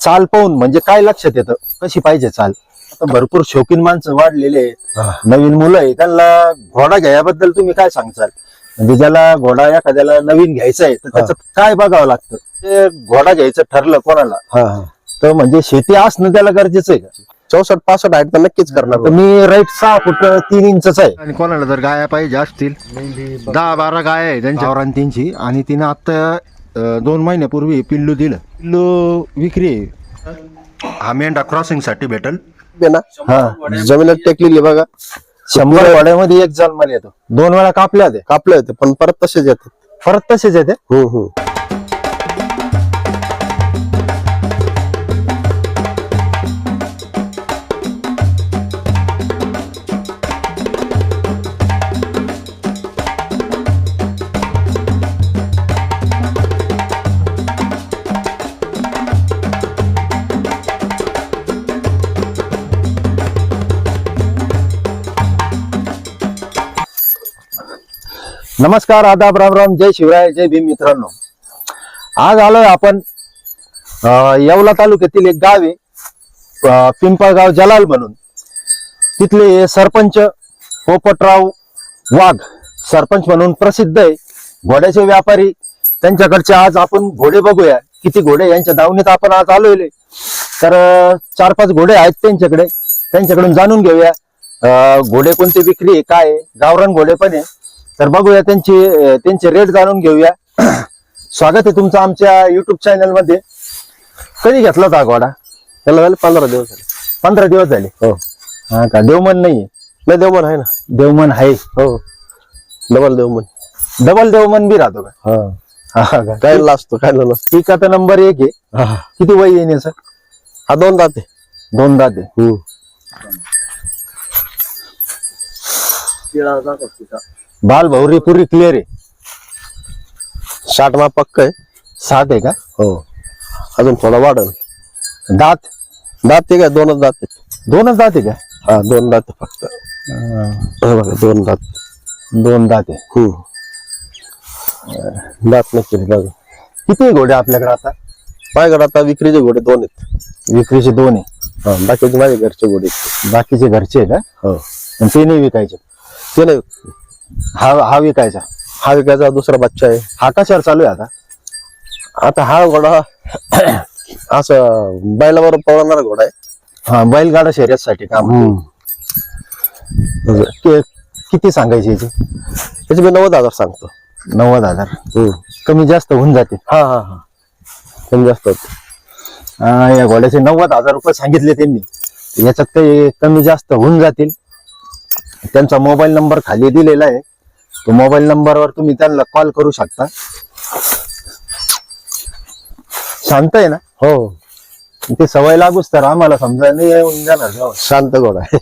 चाल पाहून म्हणजे काय लक्षात येतं कशी पाहिजे चाल? आता भरपूर शौकीन माणसं वाढलेले आहेत, नवीन मुलं आहे, त्यांना घोडा घ्यायबद्दल तुम्ही काय सांगचाल? म्हणजे ज्याला घोडा एखाद्याला नवीन घ्यायचा आहे तर त्याचं काय बघावं लागतं? ते घोडा घ्यायचं ठरलं कोणाला तर म्हणजे शेती असणं त्याला गरजेचं आहे का? 64-65 हाईट तर नक्कीच करणार. तर मी राईट 6 फूट 3 इंचच आहे. आणि कोणाला जर गाया पाहिजे असतील 10-12 गाय आहे त्यांच्या गावरांची, आणि तिने आता 2 महिन्यापूर्वी पिल्लू दिलं. पिल्लू विक्री आहे. हा मेंढा क्रॉसिंग साठी भेटल ना. जमिनीत टेकलेली बघा. 100 घोड्यामध्ये एक जन्माला येतो. 2 वेळा कापल्या ते कापले होते पण परत तसेच येतात. परत तसेच येते. नमस्कार, आदाब, राम राम, जय शिवराय, जय भीम. मित्रांनो, आज आलोय आपण येवला तालुक्यातील एक गाव आहे पिंपळगाव जलाल म्हणून. तिथले सरपंच पोपटराव वाघ सरपंच म्हणून प्रसिद्ध आहे. घोड्याचे व्यापारी, त्यांच्याकडचे आज आपण घोडे बघूया. किती घोडे यांच्या दावणीत आपण आज आलोय. तर 4-5 घोडे आहेत त्यांच्याकडे, त्यांच्याकडून जाणून घेऊया घोडे कोणते विक्री आहे, काय आहे. गावरान घोडे पण आहे, तर बघूया त्यांचे रेट जाणून घेऊया. स्वागत आहे तुमचं आमच्या युट्यूब चॅनल मध्ये. कधी घेतला होता घोडा? त्याला झाले 15 दिवस झाले. 15 दिवस झाले. हो. हा का? देवमन नाही? नाही, देवमन आहे ना. देवमन आहे. हो, डबल देवमन. डबल देवमन बी राहतो का? हा. काय असतो काय नसतो. ठीक आहे, आता नंबर 1 आहे. किती वय येण्याचं? हा 2 दात आहे. 2 दात आहे. बाल भौरी पुरी क्लिअर आहे. 60 मा पक्क आहे. 7 आहे का? हो, अजून थोडा वाढल. दात ते काय 2च दात आहेत. 2च दात आहे का? हा, 2 दात फक्त. बघा 2 दात. 2 दात आहे. दात नक्की बघा. किती घोडे आपल्याकडे आता? माझ्याकडे आता विक्रीचे घोडे 2 आहेत. विक्रीचे 2 आहे. बाकीचे माझे घरचे घोडे. बाकीचे घरचे आहे का? हो. आणि ते नाही विकायचे? ते नाही. हा विकायचा. हा विकायचा दुसरा बच्चा आहे. हा कशावर चालू आहे आता? आता हा घोडा असं बैलावर पळवणारा घोडा आहे. हा, बैलगाडा शर्यतीसाठी काम. किती सांगायचे याचे? त्याचे मी 90,000 सांगतो. 90,000. कमी जास्त होऊन जाते. हा. कमी जास्त होते. या घोड्याचे 90,000 रुपये सांगितले त्यांनी. याच्यात काही कमी जास्त होऊन जातील. त्यांचा मोबाईल नंबर खाली दिलेला आहे. तो मोबाईल नंबरवर तुम्ही त्यांना कॉल करू शकता. शांत आहे ना? हो. ते सवय लागूच तर आम्हाला समजा नाही येऊन जाणार. शांत घोडा आहे.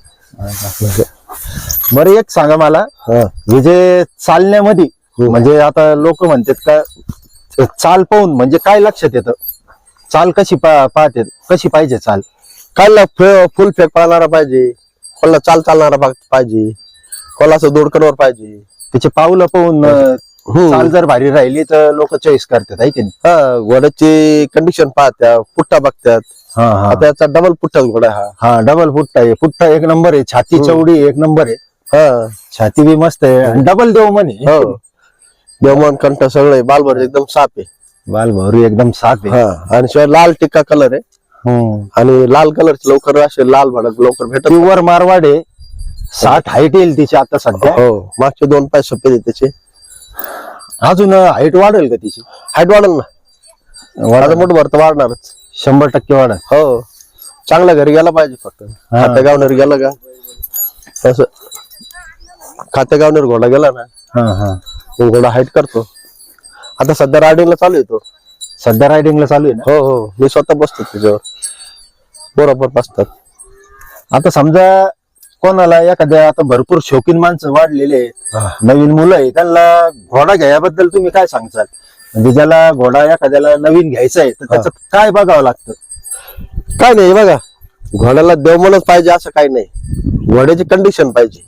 बरं, एक सांगा मला, हे जे चालण्यामध्ये म्हणजे आता लोक म्हणतात का चाल पाहून म्हणजे काय लक्षात येतं? चाल कशी पाहते, कशी पाहिजे चाल? काल फुल फेक पाळणारा पाहिजे, कोणाला चाल चालणारा पाहिजे, कोणाला असं दोडकनवर पाहिजे. त्याचे पावलं पाहून चाल जर भारी राहिली तर लोक चॉईस करतात, आहे की नाही? हा, घोड्याची कंडिशन पाहत्या, पुट्टा बघतात. आता याचा डबल पुट्टाच घोडा आहे. हा, डबल पुट्टा आहे. पुट्टा एक नंबर आहे. छाती चौडी एक नंबर आहे. हा, छाती बी मस्त आहे. डबल देवमन आहे. हो, देवमन कंठ सगळे बालभर एकदम साफ आहे. बालभौरी एकदम साफ आहे. आणि शिवाय लाल टिक्का कलर आहे. आणि लाल कलर लवकर असे लाल भडक लवकर भेटत. प्युअर मारवाड आहे. 60 हाईट येईल तिची आता सध्या. हो, मागचे 2 पाय सफेद आहे त्याचे. अजून हाईट वाढेल का तिची? हाईट वाढेल ना. माझं मोठं भरत वाढणारच. 100% वाढेल. हो, चांगल्या घरी गेला पाहिजे. फक्त खातेगावनेर गेला का तसं खातेगावनेर घोडा गेला ना, घोडा हाईट करतो. आता सध्या रायडिंगला चालू येतो. सध्या रायडिंगला चालू आहे ना? हो, मी स्वतः बसतो त्याच्यावर. बरोबर बसतात. आता समजा कोणाला एखाद्या, आता भरपूर शौकीन माणसं वाढलेले आहेत, नवीन मुलं आहे, त्यांना घोडा घ्यायबद्दल तुम्ही काय सांगचाल? म्हणजे ज्याला घोडा एखाद्याला नवीन घ्यायचा आहे तर त्याचं काय बघावं लागतं? काय नाही बघा, घोड्याला देवमनच पाहिजे असं काही नाही. घोड्याची कंडिशन पाहिजे,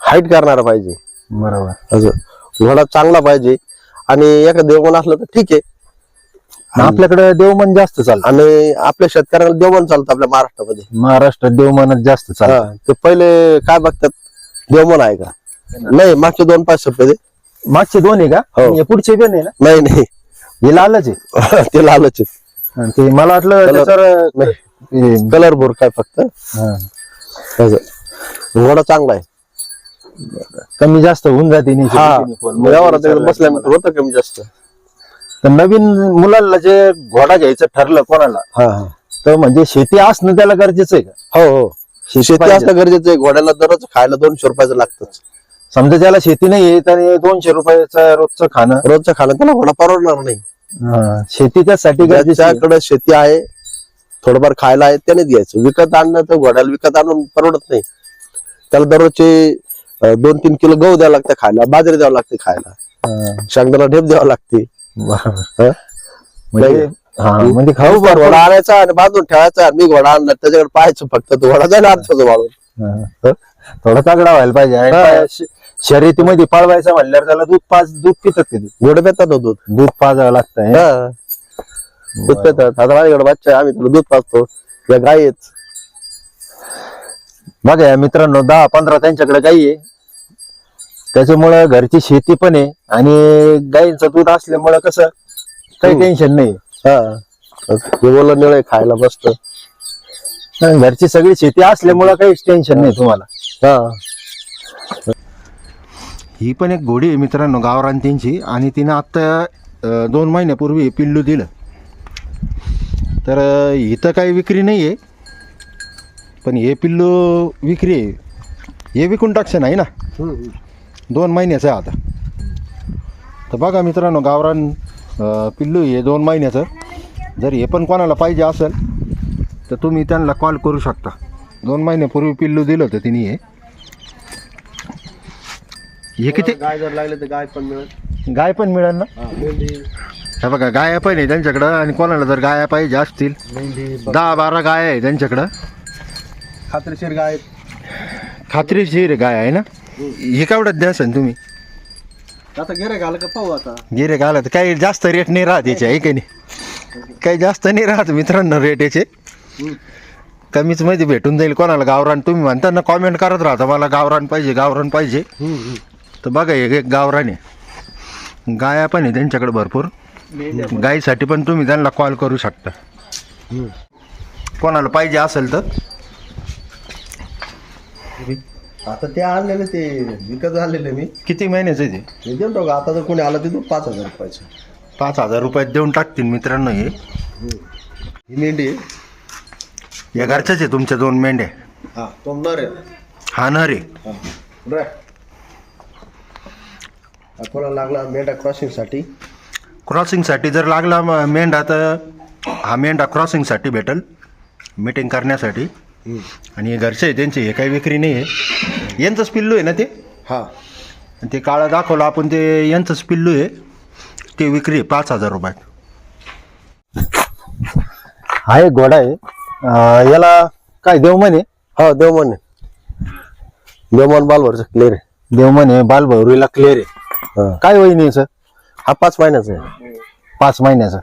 हाईट करणारा पाहिजे. बरोबर. असं घोडा चांगला पाहिजे. आणि एका देवमन असलं तर ठीक आहे, आपल्याकडे देवमन जास्त चालतं. आणि आपल्या शेतकऱ्याला देवमन चालतं आपल्या महाराष्ट्रामध्ये. महाराष्ट्रात देवमनच जास्त चालतं. हा, ते पहिले काय बघतात देवमन आहे का नाही, मागचे 2-5 रुपये मागचे 2 आहे का? हो. हे पुढचे पण आहे ना? नाही नाही हे लालच आहे. ते लालच आणि ते मला वाटलं Colour. त्याच्यावर कलर बोर काय फक्त हा. असं. घोडा चांगला आहे. कमी जास्त होऊन जाते नाही हा शेतीने पण. व्यवहारात एकदम बसल्यानंतर होतं कमी जास्त. तर नवीन मुलाला जे घोडा घ्यायचं ठरलं कोणाला, हा हा तर म्हणजे शेती असणं त्याला गरजेचं आहे का? हो हो शेती पाहिजे. असणं गरजेचं आहे. घोड्याला दररोज खायला 200 रुपयाचं लागतच. समजा ज्याला शेती नाही तर 200 रुपयाचं रोजचं खाणं, रोजचं खाणं त्याला घोडा परवडणार नाही. शेती त्यासाठी गरजेची आहे. ज्याच्याकडे शेती आहे थोडंफार खायला आहे त्यानेच घ्यायचं. विकत आणणं तर घोड्याला विकत आणून परवडत नाही. त्याला दररोजचे 2-3 किलो गहू द्यावं लागतं खायला, बाजरी द्यावं लागते खायला, शेंगदाणा ढेप द्यावं लागते. म्हणजे म्हणजे खाऊ घोडा बरोबर. आणायचा आणि बांधून ठेवायचा. मी घोडा आणला त्याच्याकडे पाहायचं फक्त, तो घोडा जायला आणतो वाळून. थोडा तगडा व्हायला पाहिजे. आणि शर्यतीमध्ये पाळवायचं म्हणल्यावर त्याला दूध पितात कधी घोडे पितात दूध. दूध पाजावं लागतं. हा. दूध पितात. आता माझ्याकडे बच्चा आहे, आम्ही त्याला दूध पाजतो. या गाई आहेत. बघा या मित्रांनो, 10-15 त्यांच्याकडे गाई आहे. त्याच्यामुळं घरची शेती पण आहे आणि गाईंचं दूध असल्यामुळं कसं काही टेन्शन नाही. हे बोललं निळे खायला मस्त. घरची सगळी शेती असल्यामुळं काहीच टेन्शन नाही तुम्हाला. हा ही पण एक घोडी आहे मित्रांनो गावरान त्यांची, आणि तिनं आत्ता 2 महिन्यापूर्वी पिल्लू दिलं. तर इथं काही विक्री नाही आहे, पण हे पिल्लू विक्री आहे. हे विकून टाकशे नाही ना, 2 महिन्याचं आहे आता. तर बघा मित्रांनो, गावरान पिल्लू हे 2 महिन्याचं. जर हे पण कोणाला पाहिजे असेल तर तुम्ही त्यांना कॉल करू शकता. 2 महिन्यापूर्वी पिल्लू दिलं होतं तिने. हे किती गाय जर लागले तर गाय पण मिळेल. गाय पण मिळेल ना? हे बघा गाया पण आहे त्यांच्याकडं, आणि कोणाला जर गाया पाहिजे असतील 10-12 गाय आहे त्यांच्याकडं. खात्रीशीर गाय. खात्रीशीर गाय आहे ना. हे केवढ्यात द्या सर तुम्ही? आता गिरे घाल का पाहू. आता गिरे घालत काही जास्त रेट नाही राहत याचे, आहे की नाही? काही जास्त नाही राहत मित्रांनो रेट याचे. कमीच मध्ये भेटून जाईल कोणाला गावरान. तुम्ही म्हणता ना, कॉमेंट करत राहता मला गावरान पाहिजे गावरान पाहिजे. तर बघा एक गावरान आहे. गाया पण आहे त्यांच्याकडे भरपूर. गायीसाठी पण तुम्ही त्यांना कॉल करू शकता कोणाला पाहिजे असेल तर. आता ते आणलेले, ते विकत आणलेले मी. किती महिन्याचं आहे ते? मी देतो का आता, जर कोणी आलं तिथून 5,000 रुपयाचं. 5,000 रुपयात देऊन टाकतील मित्रांनो. हे ही मेंढी आहे. या घरच्याच आहे तुमच्या 2 मेंढ्या? हा तो नर आहे. हा ना रे. कोणाला लागला मेंढा क्रॉसिंगसाठी? क्रॉसिंगसाठी जर लागला मेंढा तर हा मेंढा क्रॉसिंगसाठी भेटेल, मीटिंग करण्यासाठी. आणि हे घरचे आहे त्यांचे, हे काही विक्री नाही आहे. यांचंच पिल्लू आहे ना ते? हा ते काळं दाखवलं आपण, ते यांचंच पिल्लू आहे. ते विक्री आहे 5,000 रुपयात. हा एक घोडा आहे. याला काय देवमन आहे? हा देवमन आहे. देवमन बालभरचं क्लिअर आहे. देवमन आहे, बालभैरीला क्लिअर आहे. काय वहिनी आहे सर? हा 5 महिन्याचा आहे. 5 महिन्याचा.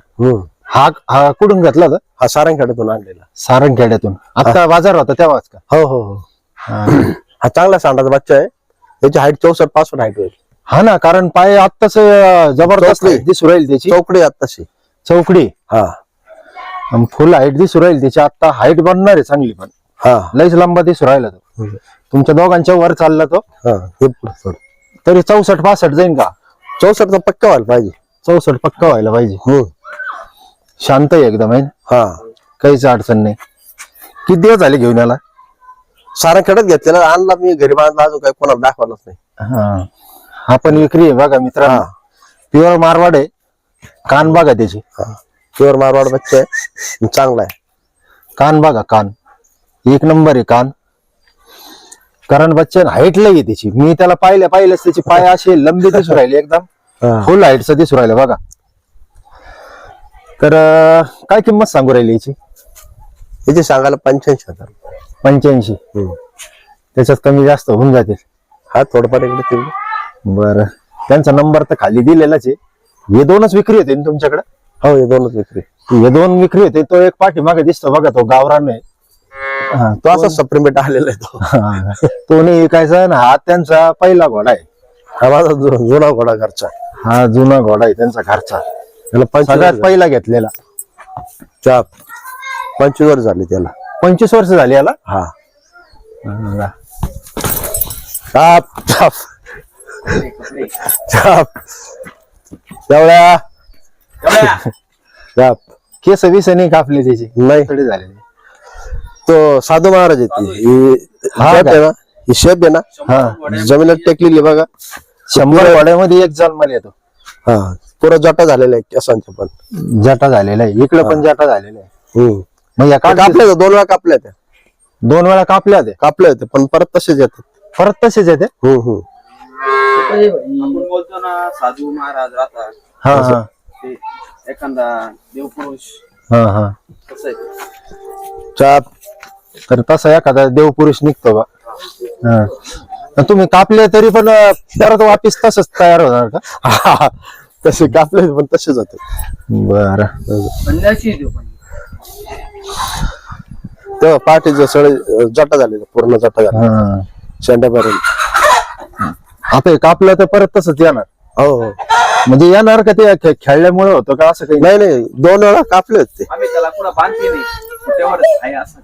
हा कुठून घेतला होता? हा सारंगखेड्यातून आणलेला. सारंगखेड्यातून. आता बाजार होता तेव्हाच का? हो हो हो. हा चांगला सांडाचा बच्चा आहे. त्याची हाईट 64-65 हाईट होईल. हा ना, कारण पाय आत्ताच जबरदस्त चौकडी. दिसू राहील त्याची. चौकडी आत्ताशी. चौकडी. हा फुल हाईट दिसू राहील त्याची. आता हाईट बनणार आहे चांगली, पण हा लईच लंबा दिसू राहिला तो. तुमच्या दोघांच्या वर चालला तो. हा हे पुढं. तरी 64-65 जाईन का? 64चा पक्का व्हायला पाहिजे. 64 पक्का व्हायला पाहिजे. शांत आहे एकदम आहे ना? हा काहीच अडचण नाही. किती दिवस झाले घेऊन याला? सारंगखेड्यात घेतलेला, आणला मी घरी बांधला, अजून काही कोणाला दाखवलाच नाही. हा पण विक्री आहे बघा मित्रांनो. प्युअर मारवाड आहे. कान बघा त्याची. प्युअर मारवाड बच्चा आहे, चांगला आहे. कान बघा, कान 1 नंबर आहे कान. कारण बच्चन हाईट लई आहे त्याची. मी त्याला पाहिलंच त्याची पाय असे लंबे दिसू राहिले, एकदम फुल हाईटचं दिसू राहिलं बघा. तर काय किंमत सांगू राहिली याची? याची सांगायला 85,000. 85. त्याच्यात कमी जास्त होऊन जातील. हा थोडंफार इकडे तिकडे. बरं, त्यांचा नंबर तर खाली दिलेलाच आहे. हे 2च विक्री होते तुमच्याकडे? हो हे दोनच विक्री. हे 2 विक्री होते. तो एक पाठीमागे दिसतो बघा, तो गावरान आहे. हा, तो असा सप्लिमेंट आलेला आहे तो. हा, तो नाही विकायचा ना. हा त्यांचा पहिला घोडा आहे. हा माझा जुना घोडा घरचा. हा जुना घोडा आहे त्यांचा घरचा, त्याला 25 सगळ्यात वर्ष पहिला घेतलेला. 25 वर्ष झाली त्याला. 25 वर्ष झाली याला. हा हा. चाप चाप चाप एवढ्या चाप. केस विस नाही कापले त्याची, नाही थोडी झालेली. तो साधू महाराज येते हा शेप का? आहे ना, ही शेप आहे ना, हा, जमिनीत टेकलेली बघा. 100 घोड्यामध्ये एक जन्माला येतो. हा पुरा जटा झालेला आहे केसांचा पण. जटा झालेला आहे, इकडे पण जटा झालेला आहे. मग या कापल्या होत्या, 2 वेळा कापल्या त्या. 2 वेळा कापल्या ते, कापले होते पण परत तसेच येतात. परत तसेच येते. आपण बोलतो ना साधू महाराज राहतात, हा हा ते एखादा देवपुरुष हा हा. कसं आहे. चाप. तर तसा एखादा देवपुरुष निघतो बा. हा. तर तुम्ही कापले तरी पण परत वापिस तसंच तयार होणार का? तसे कापले पण तसेच होते. बर. संन्यासी आहे तो पण. तेव्हा पहाटेचं सगळे जटा झाले, पूर्ण जटा झाले शेंड्यापर्यंत. आता हे कापलं तर परत तसंच येणार. हो हो. म्हणजे येणार का ते खेळल्यामुळे होतं का असं काही? नाही नाही 2 वेळा कापले होते. आम्ही त्याला कुठं बांधते नाही, कुठेवर आहे असं.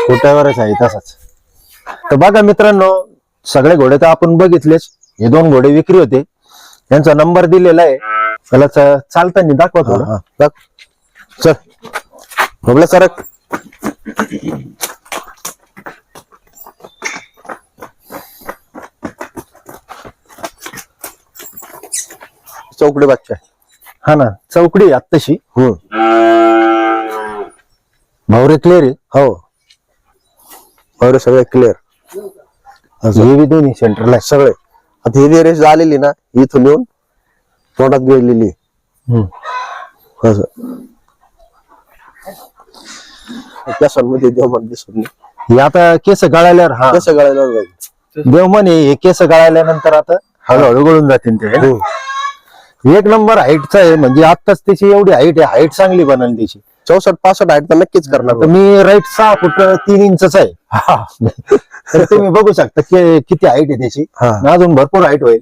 खोट्यावरच आहे तसाच. तर बघा मित्रांनो, सगळे घोडे तर आपण बघितलेच. हे 2 घोडे विक्री होते, त्यांचा नंबर दिलेला आहे. त्याला चालताना दाखवा थोडं. हा, दाख. चल बघला सरक. चौकडे बच्चा आहे. हा ना, चौकडी आत्ताशी. भावरे क्लिअर आहे. हो बरं सगळे क्लिअर. हे बी दोन्ही सेंटरला आहे. सगळे. आता ही रेस आलेली ना, इथून येऊन तोंडात गेलेली असं. केसांमध्ये देवमन दिसत नाही. हे आता केस गळाल्यावर हा केस गळायला जाईल. देवमन हे केस गळाल्यानंतर आता हळूहळू गळून जातील ते. है ना? एक नंबर हाईटचा आहे. म्हणजे आत्ताच त्याची एवढी हाईट आहे. हाईट चांगली बनल त्याची. 64-65 हाईट तर नक्कीच करणार. आता मी राईट 6 फूट 3 इंचच आहे. तर तुम्ही बघू शकता की किती हाईट आहे त्याची. हा. अजून भरपूर हाईट होईल.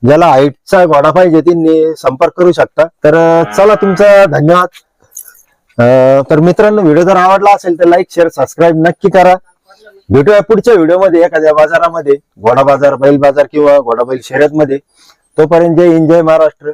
ज्याला हाईटचा घोडा पाहिजे त्यांनी संपर्क करू शकता. तर चला, तुमचा धन्यवाद. तर मित्रांनो, व्हिडिओ जर आवडला असेल तर लाईक शेअर सबस्क्राईब नक्की करा. भेटूया पुढच्या व्हिडिओमध्ये एखाद्या बाजारामध्ये, घोडा बाजार, बैल बाजार किंवा घोडा बैल शर्यत मध्ये. तोपर्यंत जय हिंद, जय महाराष्ट्र.